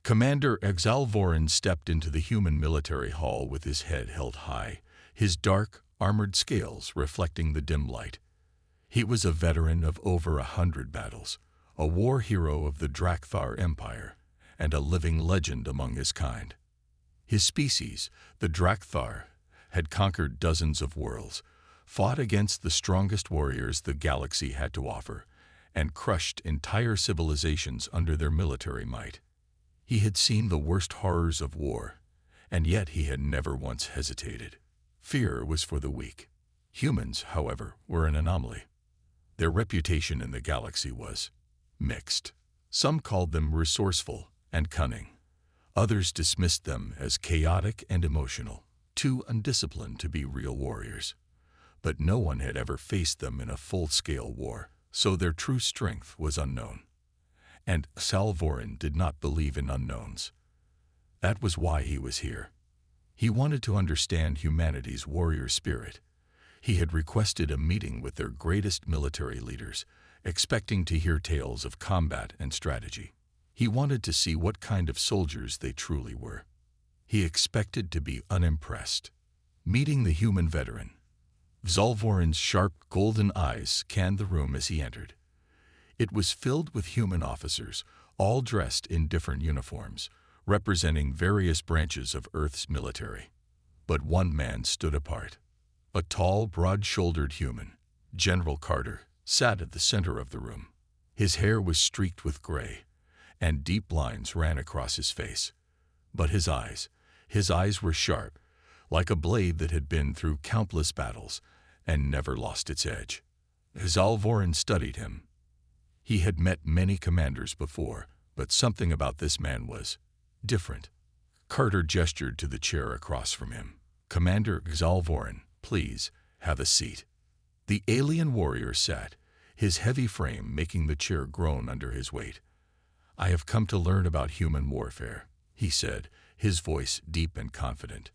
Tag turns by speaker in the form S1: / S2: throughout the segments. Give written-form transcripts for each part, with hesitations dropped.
S1: Commander Exalvorin stepped into the human military hall with his head held high, his dark, armored scales reflecting the dim light. He was a veteran of over 100 battles, a war hero of the Drakthar Empire, and a living legend among his kind. His species, the Drakthar, had conquered dozens of worlds, fought against the strongest warriors the galaxy had to offer, and crushed entire civilizations under their military might. He had seen the worst horrors of war, and yet he had never once hesitated. Fear was for the weak. Humans, however, were an anomaly. Their reputation in the galaxy was mixed. Some called them resourceful and cunning. Others dismissed them as chaotic and emotional, too undisciplined to be real warriors. But no one had ever faced them in a full-scale war, so their true strength was unknown. And Salvorin did not believe in unknowns. That was why he was here. He wanted to understand humanity's warrior spirit. He had requested a meeting with their greatest military leaders, expecting to hear tales of combat and strategy. He wanted to see what kind of soldiers they truly were. He expected to be unimpressed. Meeting the human veteran, Zalvorin's sharp golden eyes scanned the room as he entered. It was filled with human officers, all dressed in different uniforms, representing various branches of Earth's military. But one man stood apart. A tall, broad-shouldered human, General Carter, sat at the center of the room. His hair was streaked with gray, and deep lines ran across his face. But his eyes were sharp, like a blade that had been through countless battles and never lost its edge. Zalvorin studied him. He had met many commanders before, but something about this man was different. Carter gestured to the chair across from him. "Commander Zalvorin, please, have a seat." The alien warrior sat, his heavy frame making the chair groan under his weight. "I have come to learn about human warfare," he said, his voice deep and confident.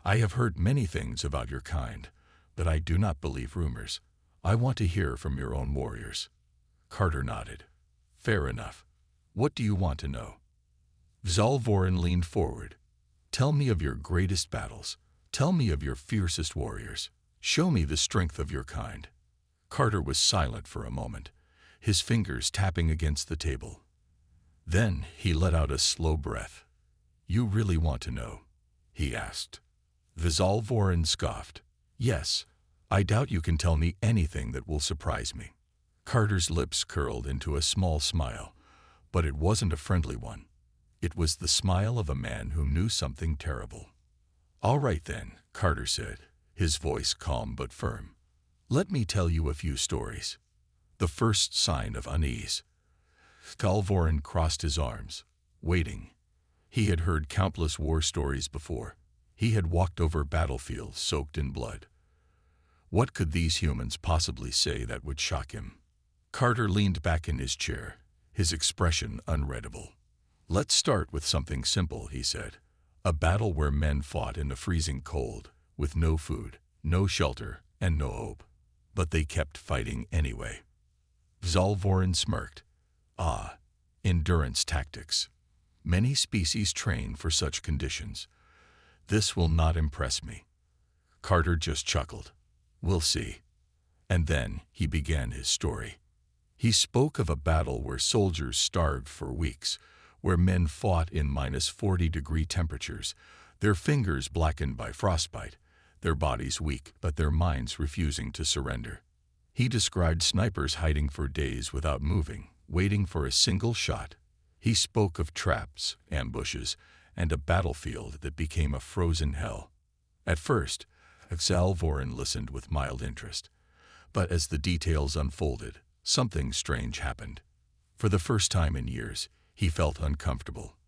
S1: "I have heard many things about your kind, but I do not believe rumors. I want to hear from your own warriors." Carter nodded. "Fair enough. What do you want to know?" Zalvorin leaned forward. "Tell me of your greatest battles. Tell me of your fiercest warriors. Show me the strength of your kind." Carter was silent for a moment, his fingers tapping against the table. Then he let out a slow breath. "You really want to know?" he asked. Zalvorin scoffed. "Yes, I doubt you can tell me anything that will surprise me." Carter's lips curled into a small smile, but it wasn't a friendly one. It was the smile of a man who knew something terrible. "All right then," Carter said, his voice calm but firm. "Let me tell you a few stories." The first sign of unease. Zalvorin crossed his arms, waiting. He had heard countless war stories before. He had walked over battlefields soaked in blood. What could these humans possibly say that would shock him? Carter leaned back in his chair, his expression unreadable. "Let's start with something simple," he said. "A battle where men fought in the freezing cold, with no food, no shelter, and no hope. But they kept fighting anyway." Zalvorin smirked. "Ah, endurance tactics. Many species train for such conditions. This will not impress me." Carter just chuckled. "We'll see." And then he began his story. He spoke of a battle where soldiers starved for weeks, where men fought in -40-degree temperatures, their fingers blackened by frostbite, their bodies weak but their minds refusing to surrender. He described snipers hiding for days without moving, waiting for a single shot. He spoke of traps, ambushes, and a battlefield that became a frozen hell. At first, Zalvorin listened with mild interest, but as the details unfolded, something strange happened. For the first time in years, he felt uncomfortable.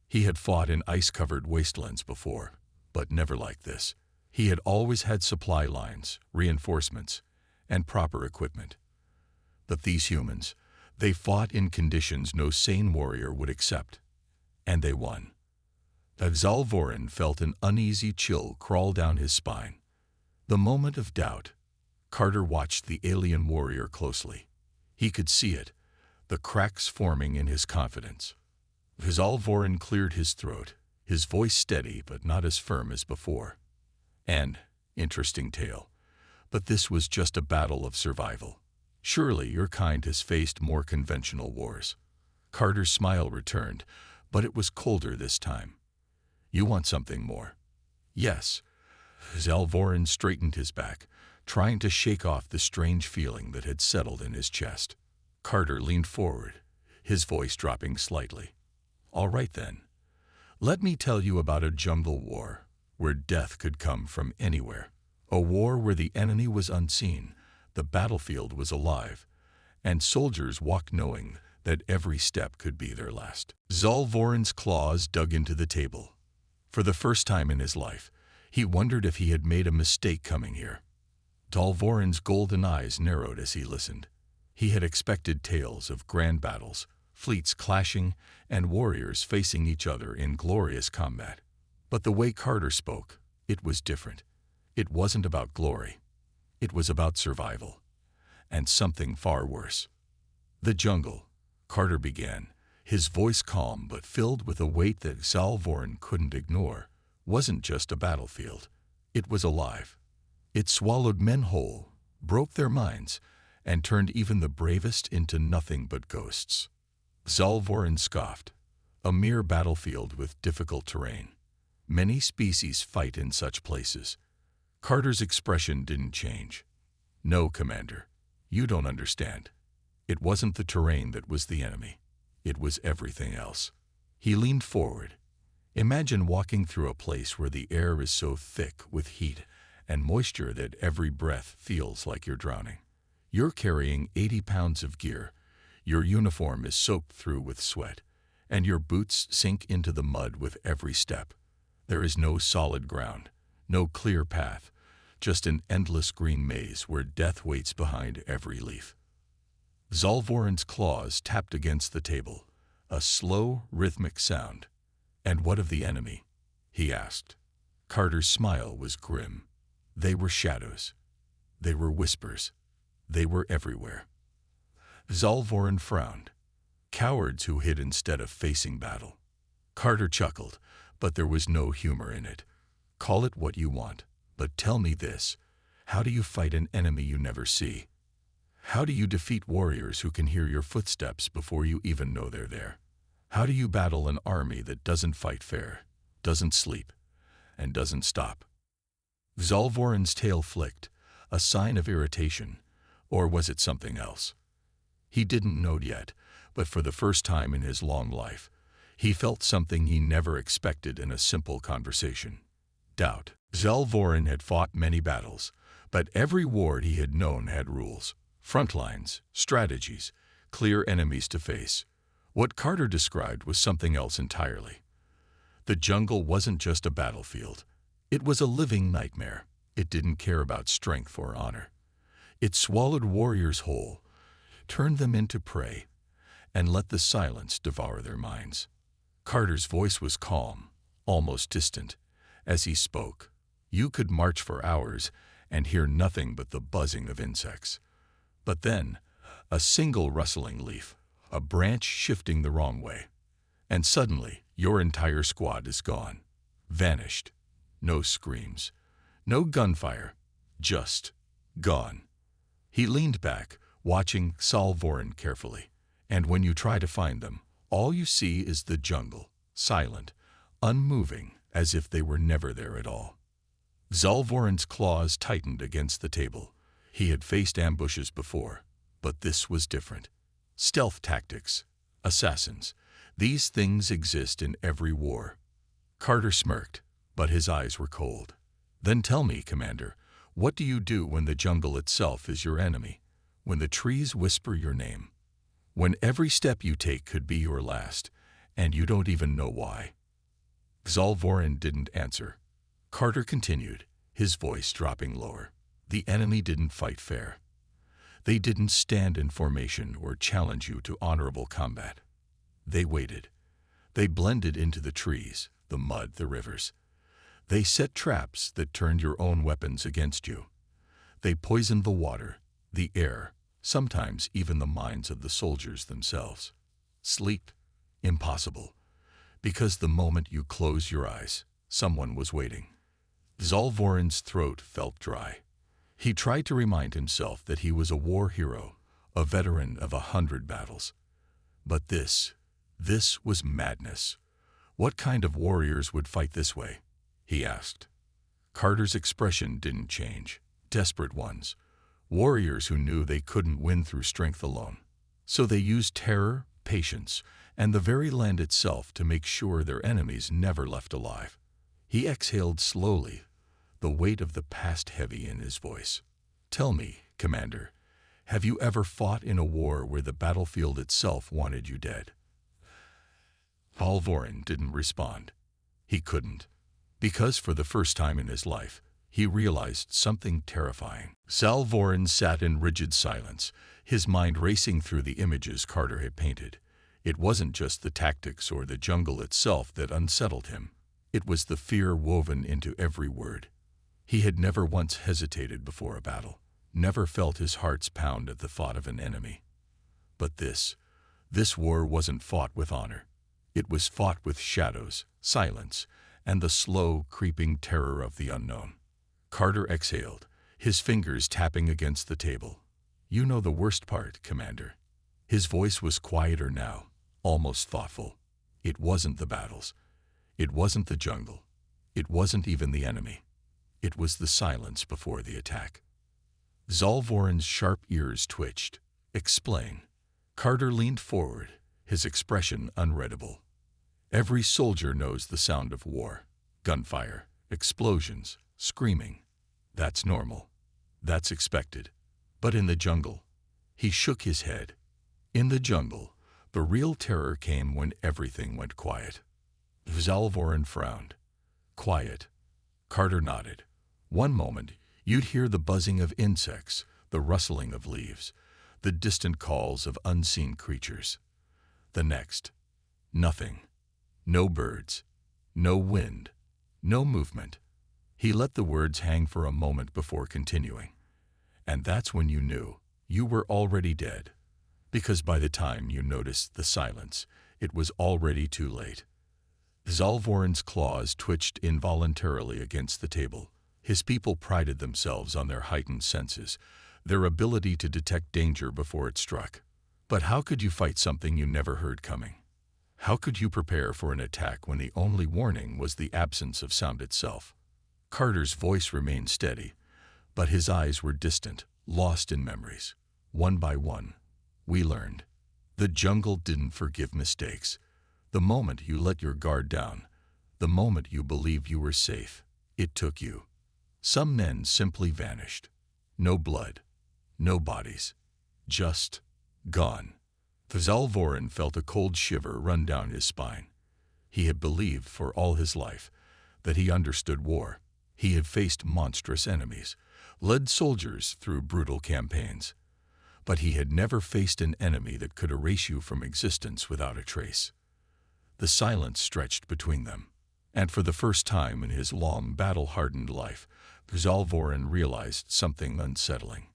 S1: He had fought in ice-covered wastelands before, but never like this. He had always had supply lines, reinforcements, and proper equipment. But these humans, they fought in conditions no sane warrior would accept. And they won. Zalvorin felt an uneasy chill crawl down his spine. The moment of doubt. Carter watched the alien warrior closely. He could see it, the cracks forming in his confidence. Zalvorin cleared his throat, his voice steady but not as firm as before. And, interesting tale, but this was just a battle of survival. Surely your kind has faced more conventional wars. Carter's smile returned, but it was colder this time. You want something more? Yes. Zalvorin straightened his back, trying to shake off the strange feeling that had settled in his chest. Carter leaned forward, his voice dropping slightly. All right then. Let me tell you about a jungle war where death could come from anywhere. A war where the enemy was unseen, the battlefield was alive, and soldiers walked knowing that every step could be their last. Zalvorin's claws dug into the table. For the first time in his life, he wondered if he had made a mistake coming here. Zalvorin's golden eyes narrowed as he listened. He had expected tales of grand battles, fleets clashing, and warriors facing each other in glorious combat. But the way Carter spoke, it was different. It wasn't about glory. It was about survival. And something far worse. The jungle, Carter began, his voice calm but filled with a weight that Zalvorin couldn't ignore, wasn't just a battlefield. It was alive. It swallowed men whole, broke their minds, and turned even the bravest into nothing but ghosts. Zalvorin scoffed. A mere battlefield with difficult terrain. Many species fight in such places. Carter's expression didn't change. No, Commander, you don't understand. It wasn't the terrain that was the enemy. It was everything else. He leaned forward. Imagine walking through a place where the air is so thick with heat and moisture that every breath feels like you're drowning. You're carrying 80 pounds of gear. Your uniform is soaked through with sweat, and your boots sink into the mud with every step. There is no solid ground, no clear path, just an endless green maze where death waits behind every leaf. Zalvorin's claws tapped against the table, a slow, rhythmic sound. And what of the enemy? He asked. Carter's smile was grim. They were shadows. They were whispers. They were everywhere. Zalvorin frowned. Cowards who hid instead of facing battle. Carter chuckled, but there was no humor in it. Call it what you want, but tell me this. How do you fight an enemy you never see? How do you defeat warriors who can hear your footsteps before you even know they're there? How do you battle an army that doesn't fight fair, doesn't sleep, and doesn't stop? Zalvorin's tail flicked, a sign of irritation, or was it something else? He didn't know yet, but for the first time in his long life, he felt something he never expected in a simple conversation. Doubt. Zalvorin had fought many battles, but every war he had known had rules, front lines, strategies, clear enemies to face. What Carter described was something else entirely. The jungle wasn't just a battlefield. It was a living nightmare. It didn't care about strength or honor. It swallowed warriors whole, turned them into prey, and let the silence devour their minds. Carter's voice was calm, almost distant, as he spoke. You could march for hours and hear nothing but the buzzing of insects. But then, a single rustling leaf, a branch shifting the wrong way, and suddenly your entire squad is gone, vanished. No screams, no gunfire, just gone. He leaned back, watching Zalvorin carefully, and when you try to find them, all you see is the jungle, silent, unmoving, as if they were never there at all. Zalvorin's claws tightened against the table. He had faced ambushes before, but this was different. Stealth tactics, assassins, these things exist in every war. Carter smirked, but his eyes were cold. Then tell me, Commander, what do you do when the jungle itself is your enemy? When the trees whisper your name? When every step you take could be your last, and you don't even know why? Zalvorin didn't answer. Carter continued, his voice dropping lower. The enemy didn't fight fair. They didn't stand in formation or challenge you to honorable combat. They waited. They blended into the trees, the mud, the rivers. They set traps that turned your own weapons against you. They poisoned the water, the air, sometimes even the minds of the soldiers themselves. Sleep? Impossible. Because the moment you close your eyes, someone was waiting. Zalvorin's throat felt dry. He tried to remind himself that he was a war hero, a veteran of 100 battles. But this was madness. What kind of warriors would fight this way? He asked. Carter's expression didn't change. Desperate ones. Warriors who knew they couldn't win through strength alone. So they used terror, patience, and the very land itself to make sure their enemies never left alive. He exhaled slowly, the weight of the past heavy in his voice. Tell me, Commander, have you ever fought in a war where the battlefield itself wanted you dead? Zalvorin didn't respond. He couldn't, because for the first time in his life, he realized something terrifying. Zalvorin sat in rigid silence, his mind racing through the images Carter had painted. It wasn't just the tactics or the jungle itself that unsettled him. It was the fear woven into every word. He had never once hesitated before a battle, never felt his heart's pound at the thought of an enemy. But this war wasn't fought with honor. It was fought with shadows, silence, and the slow, creeping terror of the unknown. Carter exhaled, his fingers tapping against the table. You know the worst part, Commander. His voice was quieter now, almost thoughtful. It wasn't the battles. It wasn't the jungle. It wasn't even the enemy. It was the silence before the attack. Zalvorin's sharp ears twitched. Explain. Carter leaned forward, his expression unreadable. Every soldier knows the sound of war. Gunfire, explosions, screaming. That's normal. That's expected. But in the jungle, he shook his head. In the jungle, the real terror came when everything went quiet. Zalvorin frowned. Quiet. Carter nodded. One moment, you'd hear the buzzing of insects, the rustling of leaves, the distant calls of unseen creatures. The next, nothing. No birds, no wind, no movement. He let the words hang for a moment before continuing. And that's when you knew you were already dead. Because by the time you noticed the silence, it was already too late. Zalvorin's claws twitched involuntarily against the table. His people prided themselves on their heightened senses, their ability to detect danger before it struck. But how could you fight something you never heard coming? How could you prepare for an attack when the only warning was the absence of sound itself? Carter's voice remained steady, but his eyes were distant, lost in memories. One by one, we learned. The jungle didn't forgive mistakes. The moment you let your guard down, the moment you believed you were safe, it took you. Some men simply vanished. No blood, no bodies, just gone. Zalvorin felt a cold shiver run down his spine. He had believed for all his life that he understood war. He had faced monstrous enemies, led soldiers through brutal campaigns. But he had never faced an enemy that could erase you from existence without a trace. The silence stretched between them, and for the first time in his long, battle-hardened life, Zalvorin realized something unsettling.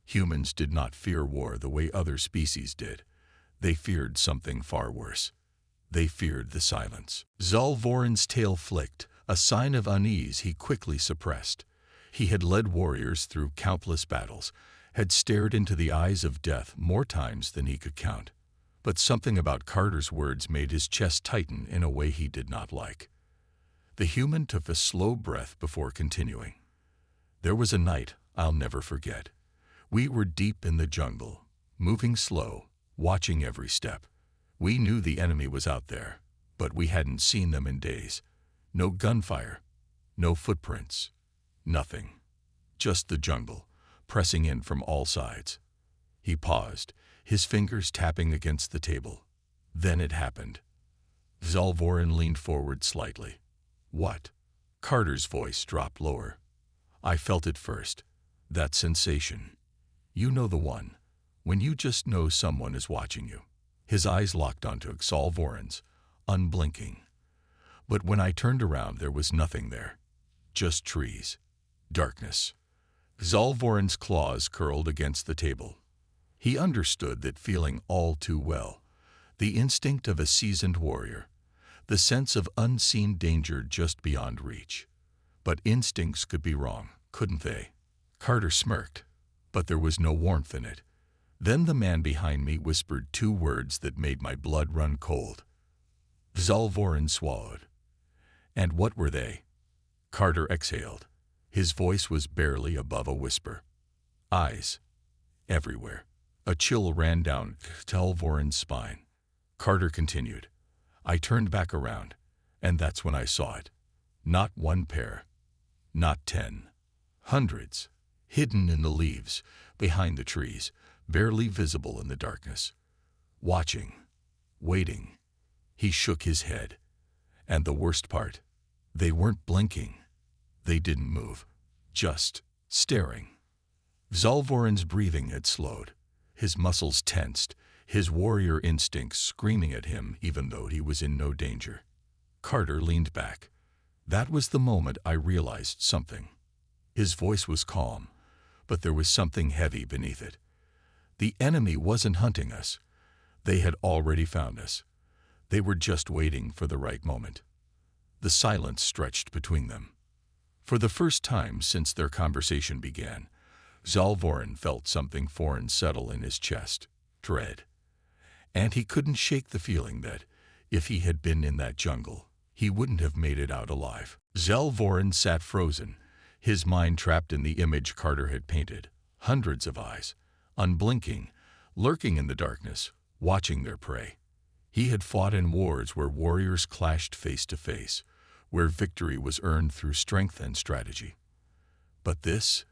S1: Humans did not fear war the way other species did. They feared something far worse. They feared the silence. Zalvorin's tail flicked, a sign of unease he quickly suppressed. He had led warriors through countless battles, had stared into the eyes of death more times than he could count. But something about Carter's words made his chest tighten in a way he did not like. The human took a slow breath before continuing. There was a night I'll never forget. We were deep in the jungle, moving slow, watching every step. We knew the enemy was out there, but we hadn't seen them in days. No gunfire, no footprints, nothing. Just the jungle, pressing in from all sides. He paused, his fingers tapping against the table. Then it happened. Zalvorin leaned forward slightly. What? Carter's voice dropped lower. I felt it first. That sensation. You know the one. When you just know someone is watching you. His eyes locked onto Zalvorin's, unblinking. But when I turned around, there was nothing there. Just trees. Darkness. Zalvorin's claws curled against the table. He understood that feeling all too well. The instinct of a seasoned warrior. the sense of unseen danger just beyond reach. But instincts could be wrong, couldn't they? Carter smirked, but there was no warmth in it. Then the man behind me whispered two words that made my blood run cold. Zalvorin swallowed. And what were they? Carter exhaled. His voice was barely above a whisper. Eyes. Everywhere. A chill ran down Zalvorin's spine. Carter continued. I turned back around, and that's when I saw it. Not one pair. Not 10. Hundreds. Hidden in the leaves, behind the trees, barely visible in the darkness. Watching. Waiting. He shook his head. And the worst part, they weren't blinking. They didn't move. Just staring. Zalvorin's breathing had slowed. His muscles tensed, his warrior instincts screaming at him even though he was in no danger. Carter leaned back. That was the moment I realized something. His voice was calm, but there was something heavy beneath it. The enemy wasn't hunting us. They had already found us. They were just waiting for the right moment. The silence stretched between them. For the first time since their conversation began, Zalvorin felt something foreign settle in his chest, dread. And he couldn't shake the feeling that, if he had been in that jungle, he wouldn't have made it out alive. Zalvorin sat frozen, his mind trapped in the image Carter had painted. Hundreds of eyes, unblinking, lurking in the darkness, watching their prey. He had fought in wars where warriors clashed face to face, where victory was earned through strength and strategy. But this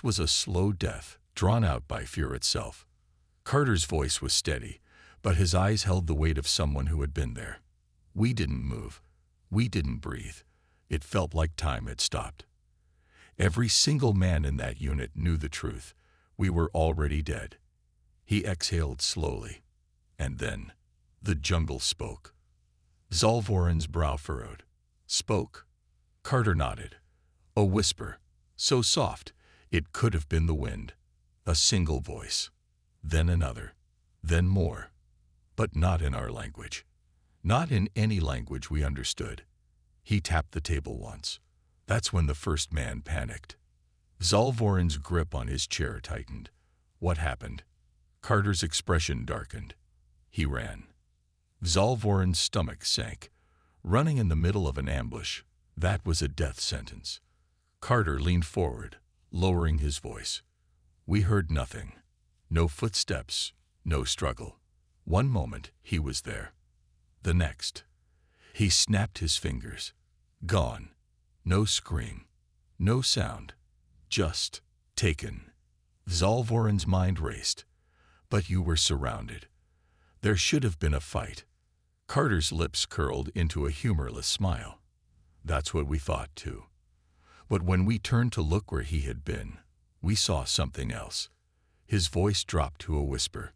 S1: was a slow death, drawn out by fear itself. Carter's voice was steady, but his eyes held the weight of someone who had been there. We didn't move. We didn't breathe. It felt like time had stopped. Every single man in that unit knew the truth. We were already dead. He exhaled slowly. And then, the jungle spoke. Zalvorin's brow furrowed. Spoke. Carter nodded. A whisper, so soft, it could have been the wind. A single voice. Then another. Then more. But not in our language. Not in any language we understood. He tapped the table once. That's when the first man panicked. Zalvorin's grip on his chair tightened. What happened? Carter's expression darkened. He ran. Zalvorin's stomach sank. Running in the middle of an ambush, that was a death sentence. Carter leaned forward, lowering his voice. We heard nothing. No footsteps, no struggle. One moment, he was there. The next, he snapped his fingers. Gone. No scream. No sound. Just taken. Zalvorin's mind raced. But you were surrounded. There should have been a fight. Carter's lips curled into a humorless smile. That's what we thought, too. But when we turned to look where he had been, we saw something else. His voice dropped to a whisper.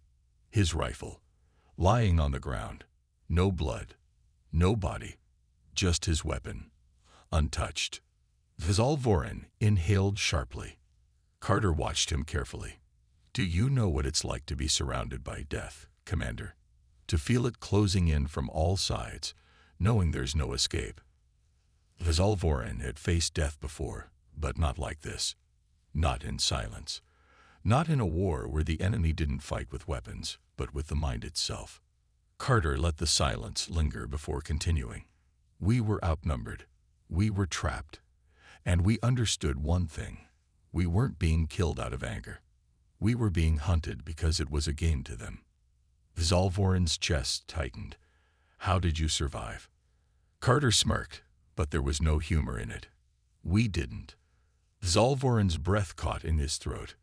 S1: His rifle, lying on the ground. No blood. No body. Just his weapon. Untouched. Zalvorin inhaled sharply. Carter watched him carefully. Do you know what it's like to be surrounded by death, Commander? To feel it closing in from all sides, knowing there's no escape. Zalvorin had faced death before, but not like this. Not in silence. Not in a war where the enemy didn't fight with weapons, but with the mind itself. Carter let the silence linger before continuing. We were outnumbered. We were trapped. And we understood one thing. We weren't being killed out of anger. We were being hunted because it was a game to them. Zalvorin's chest tightened. How did you survive? Carter smirked, but there was no humor in it. We didn't. Zalvorin's breath caught in his throat.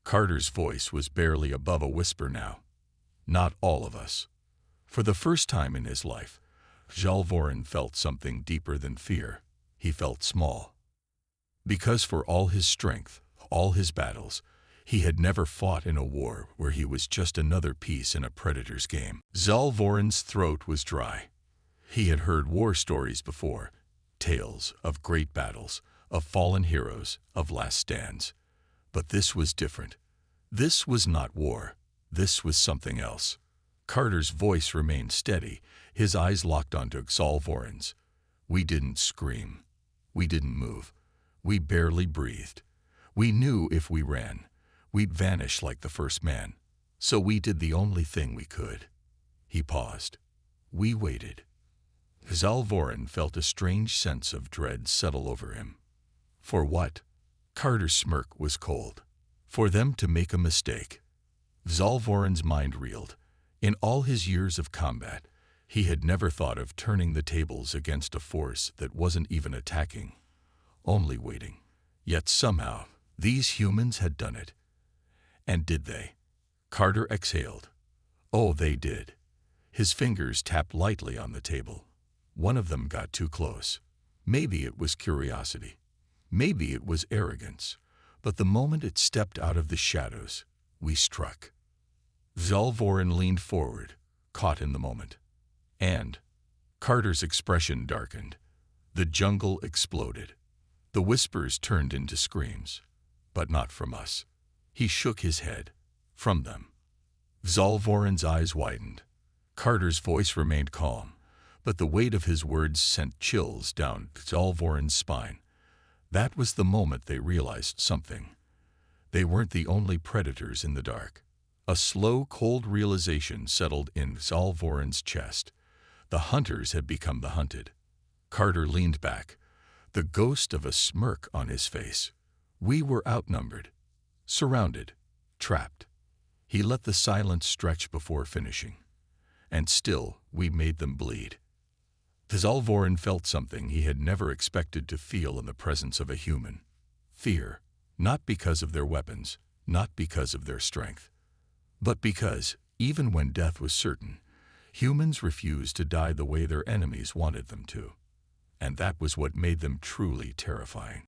S1: Carter's voice was barely above a whisper now. Not all of us. For the first time in his life, Zalvorin felt something deeper than fear. He felt small. Because for all his strength, all his battles, he had never fought in a war where he was just another piece in a predator's game. Zalvorin's throat was dry. He had heard war stories before, tales of great battles, of fallen heroes, of last stands. But this was different. This was not war. This was something else. Carter's voice remained steady, his eyes locked onto Zalvorin's. We didn't scream. We didn't move. We barely breathed. We knew if we ran, we'd vanish like the first man. So we did the only thing we could. He paused. We waited. Zalvorin felt a strange sense of dread settle over him. For what? Carter's smirk was cold. For them to make a mistake. Zalvorin's mind reeled. In all his years of combat, he had never thought of turning the tables against a force that wasn't even attacking, only waiting. Yet somehow, these humans had done it. And did they? Carter exhaled. Oh, they did. His fingers tapped lightly on the table. One of them got too close. Maybe it was curiosity. Maybe it was arrogance. But the moment it stepped out of the shadows, we struck. Zalvorin leaned forward, caught in the moment. And Carter's expression darkened. The jungle exploded. The whispers turned into screams. But not from us. He shook his head. From them. Zalvorin's eyes widened. Carter's voice remained calm, but the weight of his words sent chills down Zalvorin's spine. That was the moment they realized something. They weren't the only predators in the dark. A slow, cold realization settled in Zalvorin's chest. The hunters had become the hunted. Carter leaned back, the ghost of a smirk on his face. We were outnumbered, surrounded, trapped. He let the silence stretch before finishing. And still, we made them bleed. Zalvorin felt something he had never expected to feel in the presence of a human. Fear, not because of their weapons, not because of their strength, but because, even when death was certain, humans refused to die the way their enemies wanted them to. And that was what made them truly terrifying.